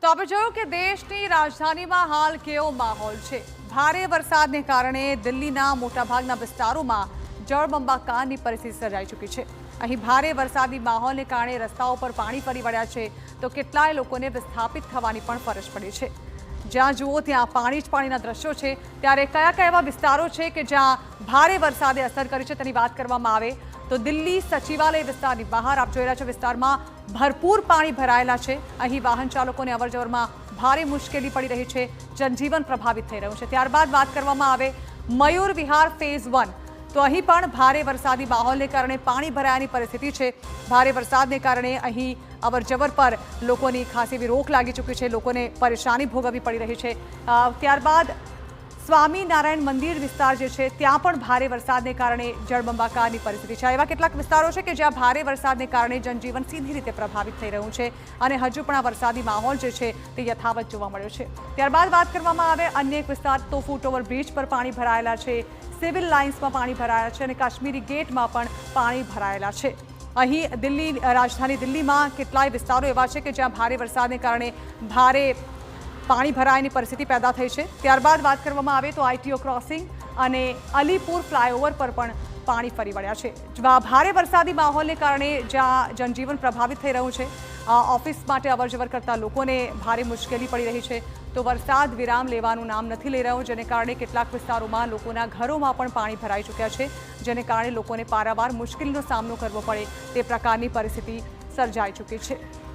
તો આપણે જોયું કે દેશની રાજધાનીમાં હાલ કેવો માહોલ છે। ભારે વરસાદને કારણે દિલ્હીના મોટાભાગના વિસ્તારોમાં જળબંબાકારની પરિસ્થિતિ સર્જાઈ ચૂકી છે। અહીં ભારે વરસાદી માહોલને કારણે રસ્તાઓ પર પાણી ફરી વળ્યા છે તો કેટલાય લોકોને વિસ્થાપિત થવાની પણ ફરજ પડી છે। જ્યાં જુઓ ત્યાં પાણી જ પાણીના દ્રશ્યો છે। ત્યારે કયા કયા એવા વિસ્તારો છે કે જ્યાં ભારે વરસાદે અસર કરી છે તેની વાત કરવામાં આવે તો દિલ્હી સચિવાલય વિસ્તારની બહાર આપ જોઈ રહ્યા છો વિસ્તારમાં ભરપૂર પાણી ભરાયેલા છે। અહીં વાહન ચાલકોને અવરજવરમાં ભારે મુશ્કેલી પડી રહી છે, જનજીવન પ્રભાવિત થઈ રહ્યું છે। ત્યારબાદ વાત કરવામાં આવે મયુર વિહાર ફેઝ 1 તો અહીં પણ ભારે વરસાદી માહોલને કારણે પાણી ભરાયાની પરિસ્થિતિ છે। ભારે વરસાદને કારણે અહીં અવરજવર પર લોકોની ખાસ એવી રોક લાગી ચૂકી છે, લોકોને પરેશાની ભોગવવી પડી રહી છે। ત્યારબાદ સ્વામિનારાયણ મંદિર વિસ્તાર જે છે ત્યાં પણ ભારે વરસાદને કારણે જળબંબાકારની પરિસ્થિતિ છે। એવા કેટલાક વિસ્તારો છે કે જ્યાં ભારે વરસાદને કારણે જનજીવન સીધી રીતે પ્રભાવિત થઈ રહ્યું છે અને હજુ પણ આ વરસાદી માહોલ જે છે તે યથાવત જોવા મળ્યો છે। ત્યારબાદ વાત કરવામાં આવે અન્ય એક વિસ્તાર તો ફૂટ ઓવર બ્રિજ પર પાણી ભરાયેલા છે, સિવિલ લાઇન્સમાં પાણી ભરાયા છે અને કાશ્મીરી ગેટમાં પણ પાણી ભરાયેલા છે। અહીં રાજધાની દિલ્હીમાં કેટલાય વિસ્તારો એવા છે કે જ્યાં ભારે વરસાદને કારણે ભારે પાણી ભરાયાની પરિસ્થિતિ પેદા થઈ છે। ત્યારબાદ વાત કરવામાં આવે તો આઈટીઓ ક્રોસિંગ અને અલીપુર ફ્લાયઓવર પર પણ પાણી ફરી વળ્યા છે। ભારે વરસાદી માહોલને કારણે જ્યાં જનજીવન પ્રભાવિત થઈ રહ્યું છે, ઓફિસ માટે અવરજવર કરતા લોકોને ભારે મુશ્કેલી પડી રહી છે તો વરસાદ વિરામ લેવાનું નામ નથી લઈ રહ્યો, જેને કારણે કેટલાક વિસ્તારોમાં લોકોના ઘરોમાં પણ પાણી ભરાઈ ચૂક્યા છે, જેને કારણે લોકોને પારાવાર મુશ્કેલીનો સામનો કરવો પડે તે પ્રકારની પરિસ્થિતિ સર્જાઈ ચૂકી છે।